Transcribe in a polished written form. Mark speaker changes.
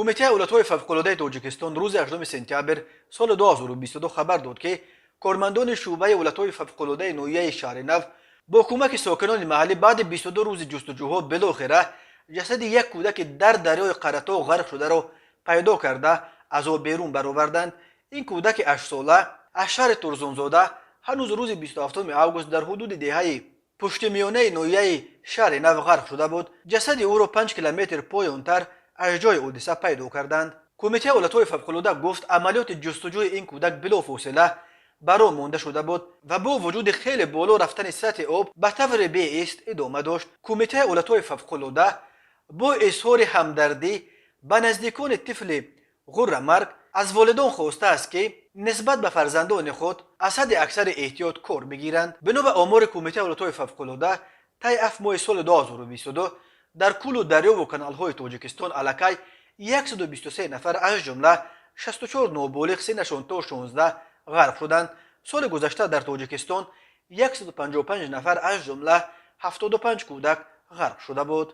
Speaker 1: کمیته اولتوهای فوق‌العاده تاجیکستان روز 8 سپتامبر سال 2022 خبر داد که کارمندان شعبه اولتوهای فوق‌العاده نویه شهر نو با کمک ساکنان محلی بعد 22 روز جستجوها بالاخره جسد یک کودک در دریای قرطا غرق شده را پیدا کرده از آب بیرون برآوردند. این کودک 8 ساله از شهر ترزانزاده هنوز روز 27 آگوست در حدود دهه پشت میانه نویه شهر نو غرق شده بود. جسد او را 5 کیلومتر پایین‌تر از جای حادثه پیدا کردند. کمیته اولتوهای فوق‌العاده گفت عملیات جستجوی این کودک بلافاصله برا مانده شده بود و با وجود خیلی بالا رفتن سطح آب به طور بی‌ایست ادامه داشت. کمیته اولتوهای فوق‌العاده با اظهار همدردی به نزدیکان طفل غرمرگ از والدان خواسته است که نسبت به فرزندان خود از حد اکثر احتیاط کار بگیرند. بنا به آمار کمیته اولتوهای فوق‌العاده طی 7 ماه سال 2022 در کل دریا و کانال‌های تاجیکستان الکی 123 نفر از جمله 64 نابالغ سنشان تا 16 غرق شدند. سال گذشته در تاجیکستان 155 نفر از جمله 75 کودک غرق شده بود.